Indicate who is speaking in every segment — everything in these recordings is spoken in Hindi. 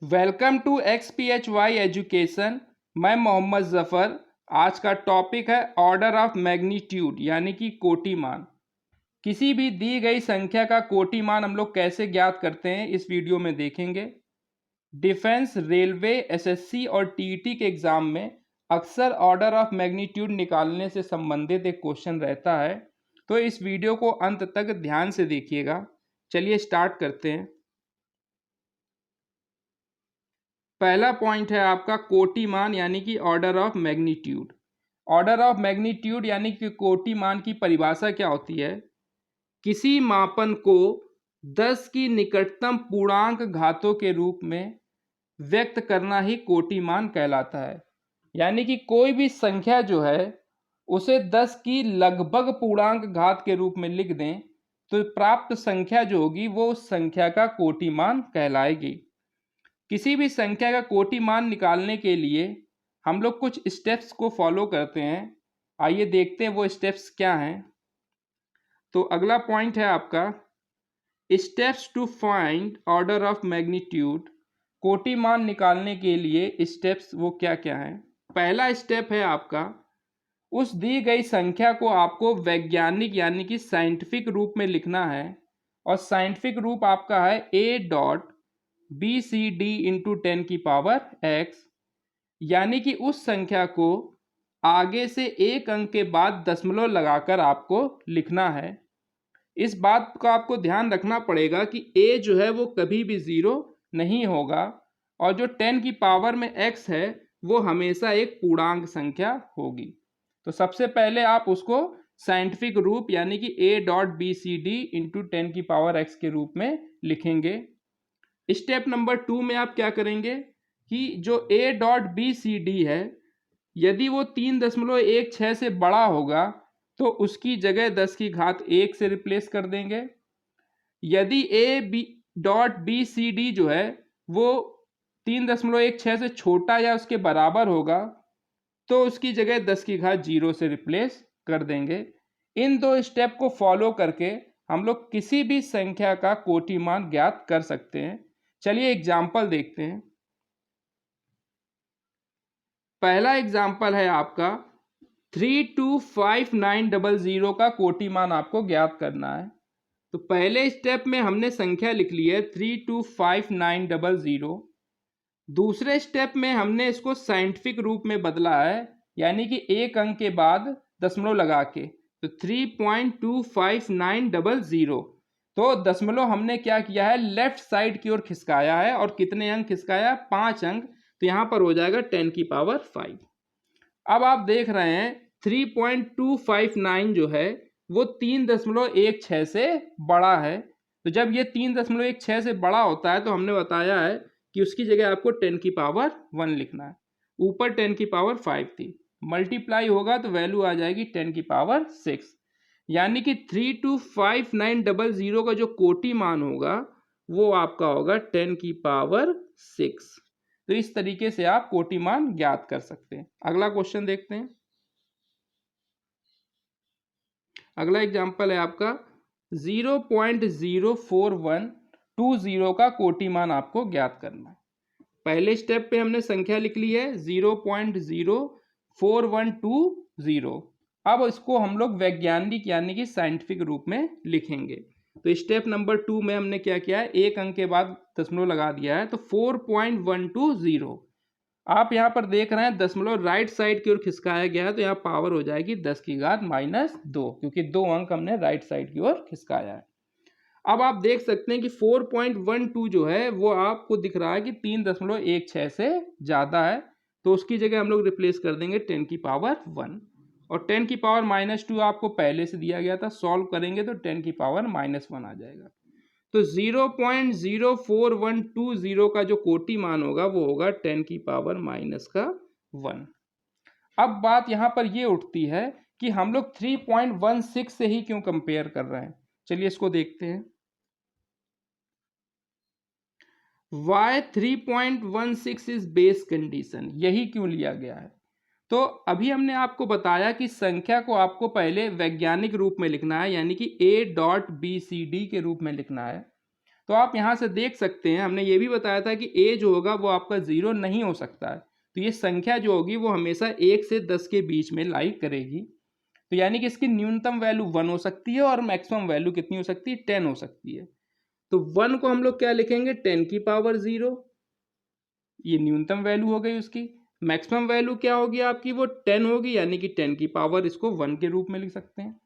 Speaker 1: Welcome to XPHY education. मैं मोहम्मद ज़फ़र। आज का टॉपिक है ऑर्डर ऑफ मैग्नीट्यूड यानी कि कोटि मान। किसी भी दी गई संख्या का कोटि मान हम लोग कैसे ज्ञात करते हैं इस वीडियो में देखेंगे। डिफेंस, रेलवे, एसएससी और टीईटी के एग्ज़ाम में अक्सर ऑर्डर ऑफ मैग्नीट्यूड निकालने से संबंधित एक क्वेश्चन रहता है, तो इस वीडियो को अंत तक ध्यान से देखिएगा। चलिए स्टार्ट करते हैं। पहला पॉइंट है आपका कोटि मान यानी कि order of magnitude. Order of magnitude यानी कि कोटि मान की परिभाषा क्या होती है? किसी मापन को 10 की निकटतम पूर्णांक घातों के रूप में व्यक्त करना ही कोटि मान कहलाता है। यानी कि कोई भी संख्या जो है उसे 10 की लगभग पूर्णांक घात के रूप में लिख दें तो प्राप्त संख्या जो होगी वो उस संख्या का कोटि मान कहलाएगी। किसी भी संख्या का कोटि मान निकालने के लिए हम लोग कुछ स्टेप्स को फॉलो करते हैं। आइए देखते हैं वो स्टेप्स क्या हैं। तो अगला पॉइंट है आपका steps to find order of magnitude. कोटि मान निकालने के लिए स्टेप्स वो क्या क्या हैं? पहला स्टेप है आपका उस दी गई संख्या को आपको वैज्ञानिक यानी कि साइंटिफिक रूप में लिखना है, और साइंटिफिक रूप आपका है a.BCD इंटू 10 की पावर x, यानी कि उस संख्या को आगे से एक अंक के बाद दशमलव लगाकर आपको लिखना है। इस बात का आपको ध्यान रखना पड़ेगा कि a जो है वो कभी भी ज़ीरो नहीं होगा, और जो 10 की पावर में x है वो हमेशा एक पूर्णांक संख्या होगी। तो सबसे पहले आप उसको साइंटिफिक रूप यानी कि a.BCD इंटू 10 की पावर x के रूप में लिखेंगे। स्टेप नंबर 2 में आप क्या करेंगे कि जो a.BCD है यदि वो 3.16 से बड़ा होगा तो उसकी जगह 10 की घात 1 से रिप्लेस कर देंगे। यदि a.BCD जो है वो 3.16 से छोटा या उसके बराबर होगा तो उसकी जगह 10 की घात 0 से रिप्लेस कर देंगे। इन दो स्टेप को फॉलो करके हम लोग किसी भी संख्या का कोटि मान ज्ञात कर सकते हैं। चलिए एग्जाम्पल देखते हैं। पहला एग्जाम्पल है आपका 325900 का कोटि मान आपको ज्ञात करना है। तो पहले स्टेप में हमने संख्या लिख ली है 325900। दूसरे स्टेप में हमने इसको साइंटिफिक रूप में बदला है, यानी कि एक अंक के बाद दशमलव लगा के, तो 3.25900। तो दशमलव हमने क्या किया है, लेफ्ट साइड की ओर खिसकाया है, और कितने अंक खिसकाया? 5 अंक। तो यहाँ पर हो जाएगा 10 की पावर 5। अब आप देख रहे हैं 3.259 जो है वो 3.16 से बड़ा है। तो जब ये 3.16 से बड़ा होता है तो हमने बताया है कि उसकी जगह आपको 10 की पावर 1 लिखना है। ऊपर 10 की पावर 5 थी, मल्टीप्लाई होगा तो वैल्यू आ जाएगी 10 की पावर 6। यानी कि 325900 का जो कोटि मान होगा वो आपका होगा 10 की पावर 6। तो इस तरीके से आप कोटि मान ज्ञात कर सकते हैं। अगला क्वेश्चन देखते हैं। अगला एग्जाम्पल है आपका 0.04120 का कोटि मान आपको ज्ञात करना है। पहले स्टेप पे हमने संख्या लिख ली है 0.04120। अब इसको हम लोग वैज्ञानिक यानी कि साइंटिफिक रूप में लिखेंगे। तो स्टेप नंबर 2 में हमने क्या किया है, एक अंक के बाद दशमलव लगा दिया है, तो 4.120। आप यहाँ पर देख रहे हैं दशमलव राइट साइड की ओर खिसकाया गया है, तो यहाँ पावर हो जाएगी 10 की घात -2, क्योंकि 2 अंक हमने राइट साइड की ओर खिसकाया है। अब आप देख सकते हैं कि 4.12 जो है वो आपको दिख रहा है कि 3.16 से ज़्यादा है, तो उसकी जगह हम लोग रिप्लेस कर देंगे 10 की पावर 1, और 10 की पावर -2 आपको पहले से दिया गया था, सॉल्व करेंगे तो 10 की पावर -1 आ जाएगा। तो 0.04120 का जो कोटि मान होगा वो होगा 10 की पावर -1। अब बात यहाँ पर ये उठती है कि हम लोग 3.16 से ही क्यों कंपेयर कर रहे हैं। चलिए इसको देखते हैं। वाई 3.16 इज बेस कंडीशन, यही क्यों लिया गया है? तो अभी हमने आपको बताया कि संख्या को आपको पहले वैज्ञानिक रूप में लिखना है, यानी कि a.BCD के रूप में लिखना है। तो आप यहाँ से देख सकते हैं, हमने ये भी बताया था कि a जो होगा वो आपका 0 नहीं हो सकता है। तो ये संख्या जो होगी वो हमेशा 1 से 10 के बीच में लाई करेगी। तो यानी कि इसकी न्यूनतम वैल्यू 1 हो सकती है और मैक्सिमम वैल्यू कितनी हो सकती है, 10 हो सकती है। तो 1 को हम लोग क्या लिखेंगे, 10 की पावर 0, ये न्यूनतम वैल्यू हो गई उसकी। मैक्सिमम वैल्यू क्या होगी आपकी, वो 10 होगी, यानी कि 10 की पावर इसको 1 के रूप में लिख सकते हैं।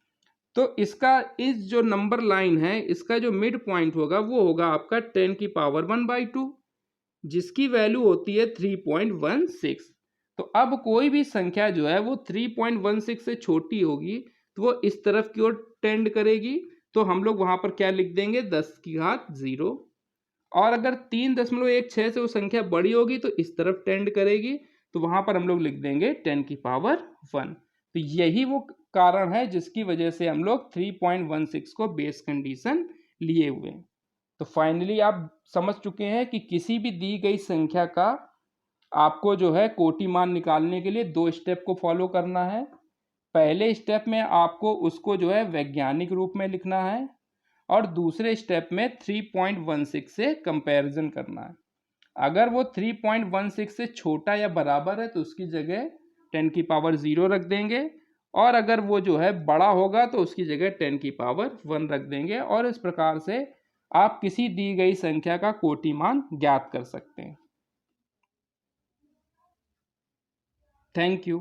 Speaker 1: तो इसका इस जो नंबर लाइन है इसका जो मिड पॉइंट होगा वो होगा आपका 10 की पावर 1/2, जिसकी वैल्यू होती है 3.16। तो अब कोई भी संख्या जो है वो 3.16 से छोटी होगी तो वो इस तरफ की ओर टेंड करेगी। तो हम लोग वहां पर क्या लिख देंगे, 10 की घात 0। और अगर 3.16 से वो संख्या बड़ी होगी तो इस तरफ टेंड करेगी, तो वहां पर हम लोग लिख देंगे 10 की पावर 1। तो यही वो कारण है जिसकी वजह से हम लोग 3.16 को बेस कंडीशन लिए हुए हैं। तो फाइनली आप समझ चुके हैं कि किसी भी दी गई संख्या का आपको जो है कोटि मान निकालने के लिए 2 स्टेप को फॉलो करना है। पहले स्टेप में आपको उसको जो है वैज्ञानिक रूप में लिखना है और दूसरे स्टेप में 3.16 से कंपैरिजन करना है। अगर वो 3.16 से छोटा या बराबर है तो उसकी जगह 10 की पावर 0 रख देंगे, और अगर वो जो है बड़ा होगा तो उसकी जगह 10 की पावर 1 रख देंगे, और इस प्रकार से आप किसी दी गई संख्या का कोटि मान ज्ञात कर सकते हैं। Thank you.